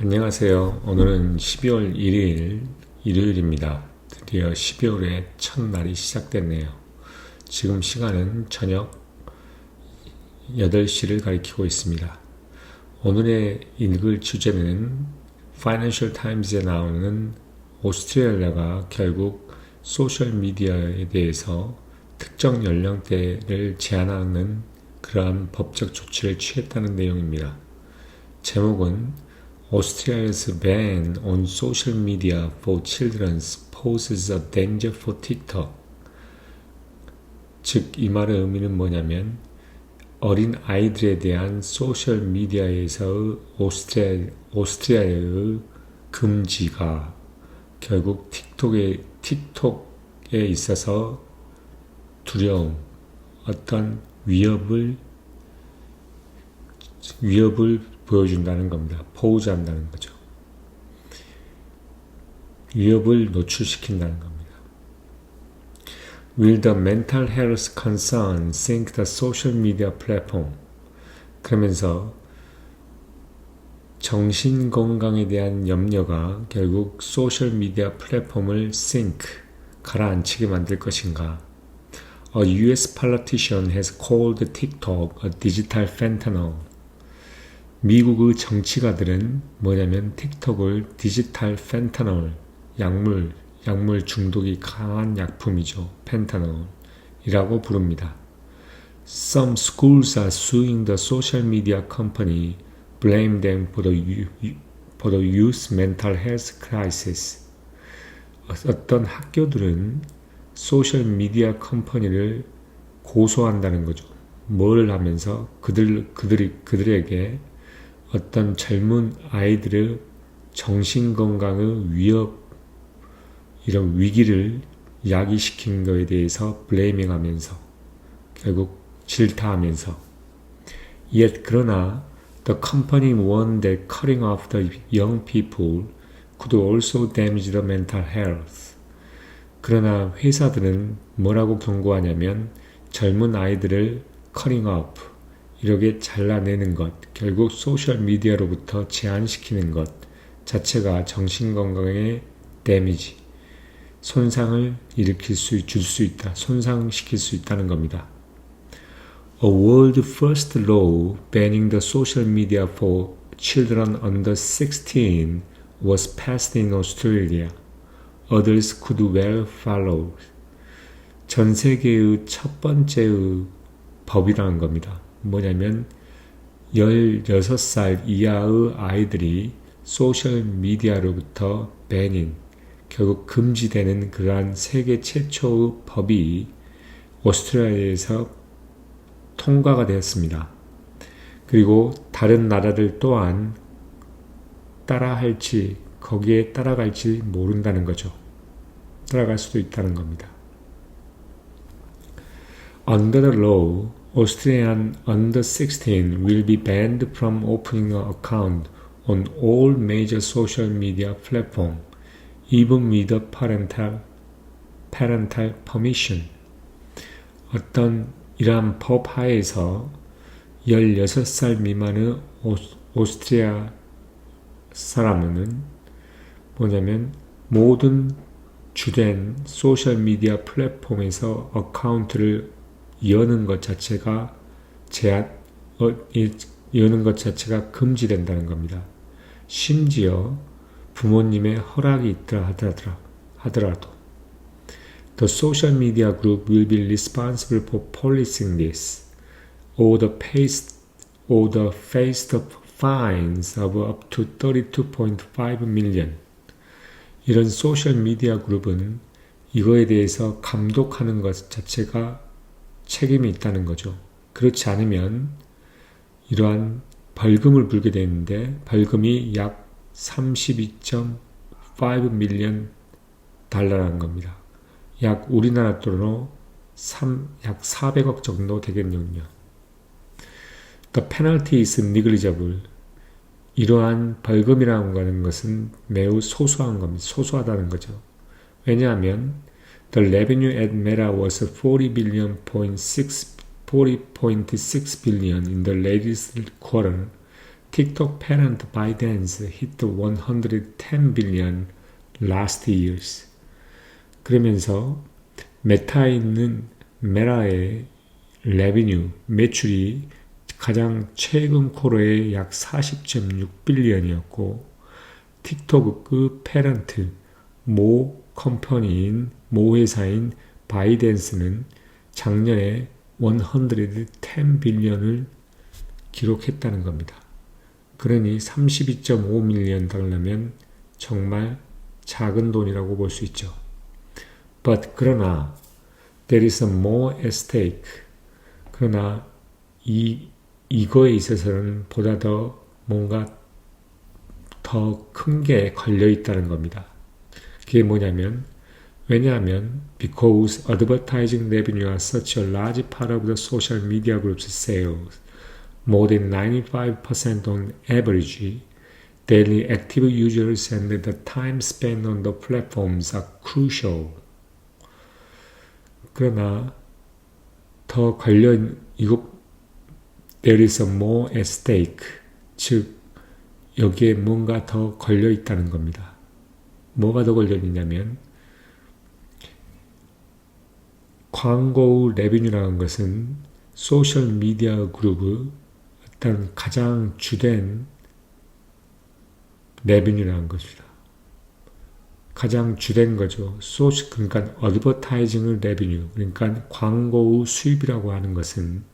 안녕하세요. 오늘은 12월 1일 일요일입니다. 드디어 12월의 첫날이 시작됐네요. 지금 시간은 저녁 8시를 가리키고 있습니다. 오늘의 읽을 주제는 Financial Times에 나오는 오스트레일리아가 결국 소셜미디어에 대해서 특정 연령대를 제한하는 그러한 법적 조치를 취했다는 내용입니다. 제목은 Austria's ban on social media for children poses a danger for TikTok. 즉, 이 말의 의미는 뭐냐면 어린 아이들에 대한 소셜 미디어에서의 오스트리아의 금지가 결국 틱톡에 있어서 두려움, 어떤 위협을 보여준다는 겁니다. 포우즈한다는 거죠. 위협을 노출시킨다는 겁니다. Will the mental health concern sink the social media platform? 그러면서 정신건강에 대한 염려가 결국 소셜미디어 플랫폼을 sink, 가라앉히게 만들 것인가? A US politician has called TikTok a digital fentanyl. 미국의 정치가들은 뭐냐면 틱톡을 디지털 펜타놀, 약물 중독이 강한 약품이죠. 펜타놀이라고 부릅니다. Some schools are suing the social media company, blame them for the youth mental health crisis. 어떤 학교들은 소셜 미디어 컴퍼니를 고소한다는 거죠. 뭘 하면서 그들에게 어떤 젊은 아이들의 정신건강의 위협, 이런 위기를 야기시킨 것에 대해서 블레이밍하면서 결국 질타하면서 Yet 그러나 the company warned that cutting off the young people could also damage the mental health. 그러나 회사들은 뭐라고 경고하냐면 젊은 아이들을 cutting off, 이렇게 잘라내는 것, 결국 소셜미디어로부터 제한시키는 것 자체가 정신건강에 데미지, 손상을 줄 수 있다, 손상시킬 수 있다는 겁니다. A world first law banning the social media for children under 16 was passed in Australia. Others could well follow. 전 세계의 첫 번째의 법이라는 겁니다. 뭐냐면 16살 이하의 아이들이 소셜미디어로부터 배닌, 결국 금지되는 그러한 세계 최초의 법이 오스트리아에서 통과가 되었습니다. 그리고 다른 나라들 또한 따라할지, 거기에 따라갈지 모른다는 거죠. 따라갈 수도 있다는 겁니다. Under the law, Australian under 16 will be banned from opening an account on all major social media platforms, even with parental permission. 어떤 이러한 법 하에서 16살 미만의 오스트리아 사람은 뭐냐면 모든 주된 소셜미디어 플랫폼에서 어카운트를 여는 것 자체가 여는 것 자체가 금지된다는 겁니다. 심지어 부모님의 허락이 있다 하더라도 The social media group will be responsible for policing this, or faced fines of up to 32.5 million. 이런 소셜 미디어 그룹은 이거에 대해서 감독하는 것 자체가 책임이 있다는 거죠. 그렇지 않으면 이러한 벌금을 물게 되는데 벌금이 약 32.5 밀리언 달러라는 겁니다. 약 우리나라 돈으로 약 400억 정도 되겠군요. The penalty is negligible. 이러한 벌금이라고 하는 것은 매우 소소한 겁니다. 소소하다는 거죠. 왜냐하면 The revenue at Meta was 40.6 billion in the latest quarter. TikTok parent ByteDance hit 110 billion last years. 그러면서 메타에 있는 메라의 레비뉴, 매출이 가장 최근 쿼터에 약 40.6빌리언이었고 틱톡 그 페런트 모 회사인 바이댄스는 작년에 110 빌리언을 기록했다는 겁니다. 그러니 32.5밀리언 달러면 정말 작은 돈이라고 볼 수 있죠. 그러나 there is more at stake. 그러나 이거에 있어서는 보다 더 뭔가 더 큰 게 걸려 있다는 겁니다. 그게 뭐냐면 왜냐하면 because advertising revenue are such a large part of the social media group's sales, more than 95% on average, daily active users and the time spent on the platforms are crucial. 그러나 더 there is more at stake. 즉 여기에 뭔가 더 걸려 있다는 겁니다. 뭐가 더 걸려 있냐면 광고 레비뉴라는 것은 소셜 미디어 그룹의 어떤 가장 주된 레비뉴라는 것입니다. 가장 주된 거죠. 그러니까 어드버타이징의 레비뉴, 그러니까 광고의 수입이라고 하는 것은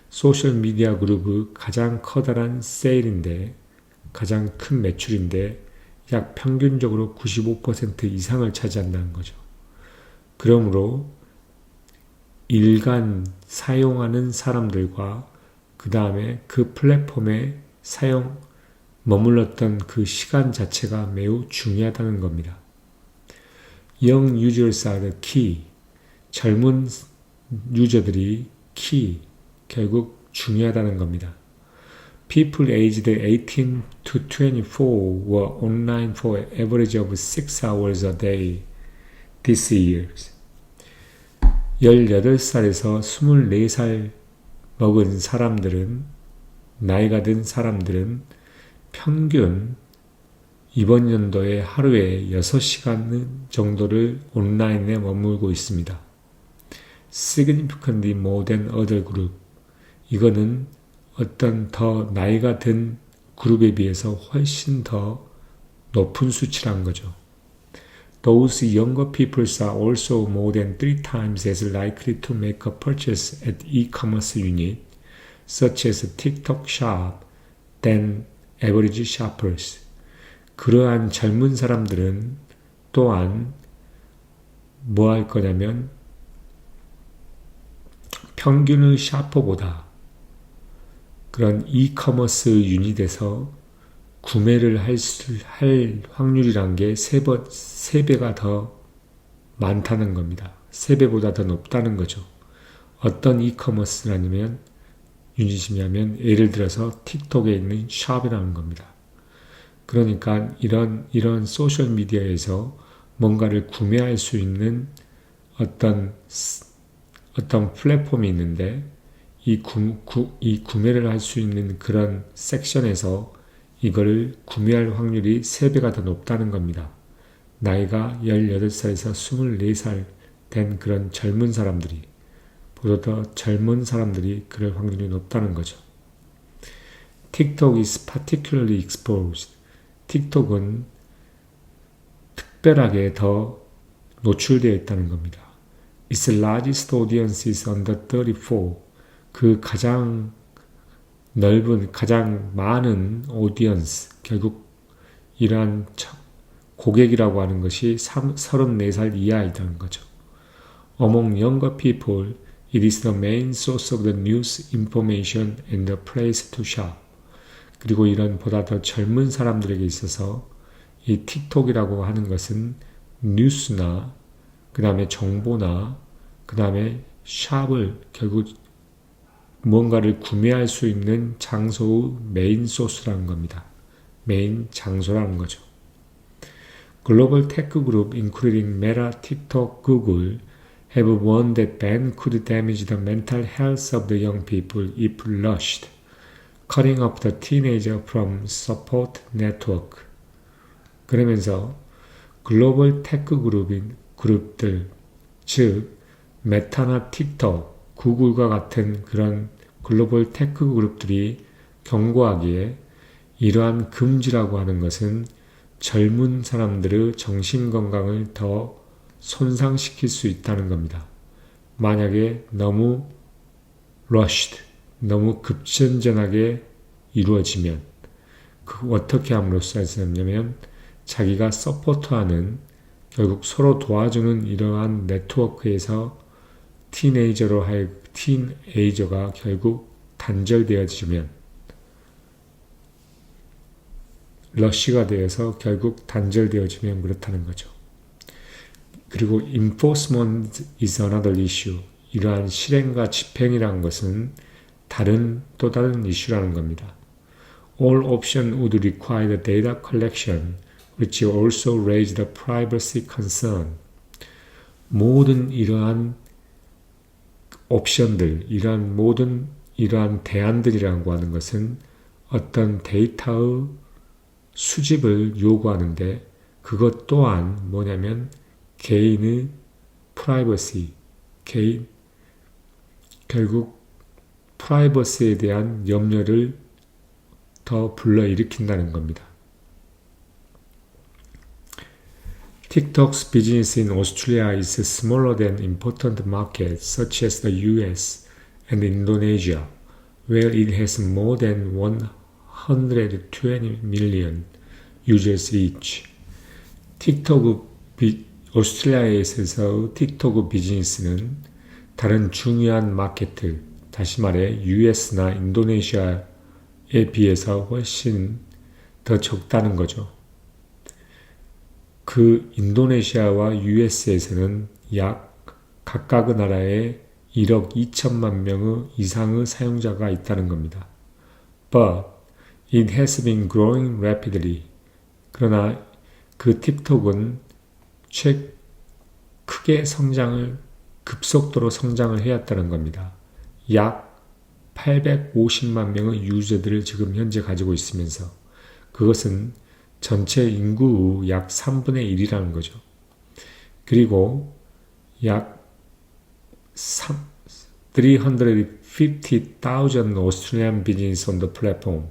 소셜 미디어 그룹의 가장 커다란 세일인데 가장 큰 매출인데 약 평균적으로 95% 이상을 차지한다는 거죠. 그러므로 일간 사용하는 사람들과 그 다음에 그 플랫폼에 머물렀던 그 시간 자체가 매우 중요하다는 겁니다. Young users are the key. 젊은 유저들이 결국 중요하다는 겁니다. People aged 18 to 24 were online for an average of 6 hours a day this year. 18살에서 24살 먹은 사람들은, 나이가 든 사람들은 평균 이번 연도에 하루에 6시간 정도를 온라인에 머물고 있습니다. Significantly more than other group. 이거는 어떤 더 나이가 든 그룹에 비해서 훨씬 더 높은 수치란 거죠. Those younger people are also more than 3 times as likely to make a purchase at e-commerce unit, such as TikTok Shop, than average shoppers. 그러한 젊은 사람들은 또한 뭐 할 거냐면 평균의 샤퍼보다 그런 이커머스 유닛에서 구매를 할 확률이란 게 3배가 더 많다는 겁니다. 3배보다 더 높다는 거죠. 어떤 이커머스라면 유닛이냐면 예를 들어서 틱톡에 있는 샵이라는 겁니다. 그러니까 이런 소셜 미디어에서 뭔가를 구매할 수 있는 어떤 플랫폼이 있는데 이 구매를 할 수 있는 그런 섹션에서 이거를 구매할 확률이 3배가 더 높다는 겁니다. 나이가 18살에서 24살 된 그런 젊은 사람들이, 보다 더 젊은 사람들이 그럴 확률이 높다는 거죠. TikTok is particularly exposed. 틱톡은 특별하게 더 노출되어 있다는 겁니다. Its largest audience is under 34. 그 가장 넓은, 가장 많은 오디언스, 결국 이러한 고객이라고 하는 것이 34살 이하이라는 거죠. Among younger people, it is the main source of the news, information, and the place to shop. 그리고 이런 보다 더 젊은 사람들에게 있어서 이 틱톡이라고 하는 것은 뉴스나 그 다음에 정보나 그 다음에 샵을 결국 뭔가를 구매할 수 있는 장소의 메인 소스라는 겁니다. 메인 장소라는 거죠. Global tech group including Meta, TikTok, Google have warned that ban could damage the mental health of the young people if launched. cutting off the teenager from support network. 그러면서 글로벌 테크 그룹들, 즉 메타나 틱톡, 구글과 같은 그런 글로벌 테크 그룹들이 경고하기에 이러한 금지라고 하는 것은 젊은 사람들의 정신건강을 더 손상시킬 수 있다는 겁니다. 만약에 너무 너무 급전전하게 이루어지면 어떻게 함으로써 하냐면 자기가 서포트하는 결국 서로 도와주는 이러한 네트워크에서 티네이저가 결국 단절되어지면 러쉬가 되어서 결국 단절되어지면 그렇다는 거죠. 그리고 enforcement is another issue. 이러한 실행과 집행이라는 것은 또 다른 이슈라는 겁니다. All options would require data collection, which also raise the privacy concern. 모든 이러한 옵션들, 이러한 대안들이라고 하는 것은 어떤 데이터의 수집을 요구하는데 그것 또한 뭐냐면 개인의 프라이버시, 결국 프라이버시에 대한 염려를 더 불러일으킨다는 겁니다. TikTok's business in Australia is smaller than important markets such as the US and Indonesia, where it has more than 120 million users each. 오스트레일리아에 있어서 틱톡 비즈니스는 다른 중요한 마켓들, 다시 말해 US나 인도네시아에 비해서 훨씬 더 적다는 거죠. 그 인도네시아와 US에서는 약 각각의 나라에 1억 2천만 명 이상의 사용자가 있다는 겁니다. But it has been growing rapidly. 그러나 그 틱톡은 크게 급속도로 성장을 해왔다는 겁니다. 약 850만 명의 유저들을 지금 현재 가지고 있으면서 그것은 전체 인구의 약 3분의 1이라는 거죠. 그리고 약 350,000 Australian business on the platform,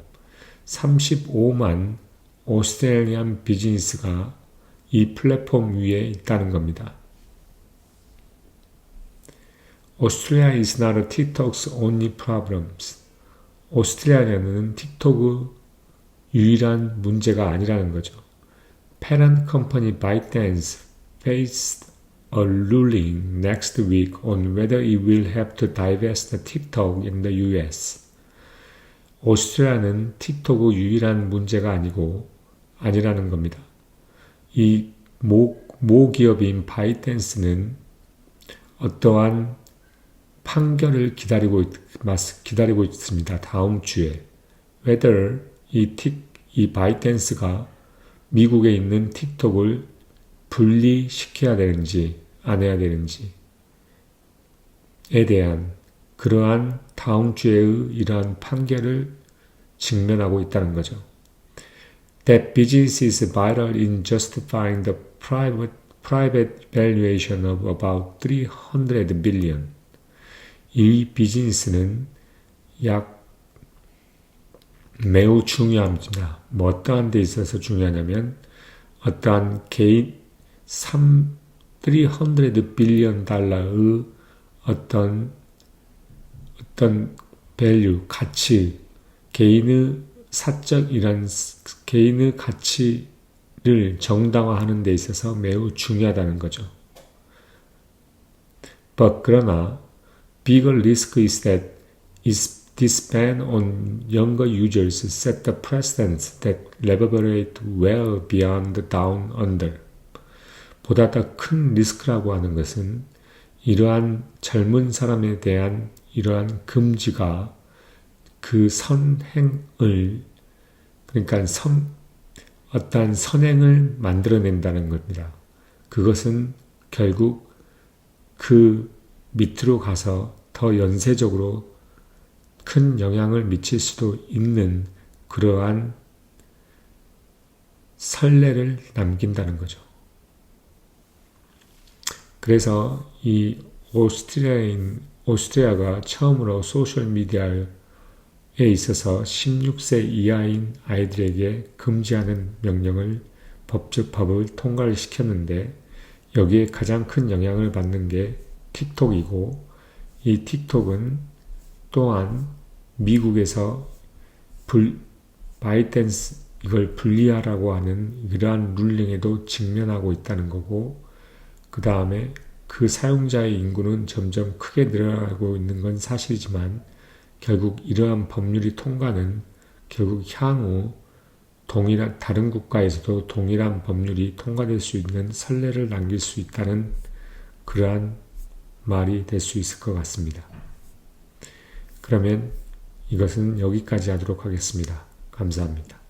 35만 오스트레일리안 비즈니스가 이 플랫폼 위에 있다는 겁니다. Australia is not TikTok's only problems. 오스트레일리아는 틱톡의 유일한 문제가 아니라는 거죠. Parent company ByteDance faced a ruling next week on whether it will have to divest TikTok in the US. 오스트레일리아는 틱톡의 유일한 문제가 아니라는 겁니다. 이 모 기업인 바이트댄스는 어떠한 판결을 기다리고 있습니다. 다음 주에 whether 이 바이트댄스가 미국에 있는 틱톡을 분리시켜야 되는지 안 해야 되는지에 대한 그러한 다음 주에의 이러한 판결을 직면하고 있다는 거죠. That business is vital in justifying the private valuation of about 300 billion. 이 비즈니스는 매우 중요합니다. 어떠한 데 있어서 중요하냐면 어떠한 개인 300 빌리언 달러의 어떤 밸류, 가치, 개인의 가치를 정당화하는 데 있어서 매우 중요하다는 거죠. 그러나 bigger risk is that this ban on younger users set the precedents that reverberate well beyond down under. 보다 더 큰 리스크라고 하는 것은 이러한 젊은 사람에 대한 이러한 금지가 그 어떠한 선행을 만들어낸다는 겁니다. 그것은 결국 그 밑으로 가서 더 연쇄적으로 큰 영향을 미칠 수도 있는 그러한 선례를 남긴다는 거죠. 그래서 이 오스트리아가 처음으로 소셜미디어에 있어서 16세 이하인 아이들에게 금지하는 명령을 법을 통과를 시켰는데 여기에 가장 큰 영향을 받는 게 틱톡이고 이 틱톡은 또한 미국에서 바이든스 이걸 분리하라고 하는 이러한 룰링에도 직면하고 있다는 거고 그 다음에 그 사용자의 인구는 점점 크게 늘어나고 있는 건 사실이지만 결국 이러한 법률이 통과는 결국 향후 다른 국가에서도 동일한 법률이 통과될 수 있는 선례를 남길 수 있다는 그러한 말이 될 수 있을 것 같습니다. 그러면 이것은 여기까지 하도록 하겠습니다. 감사합니다.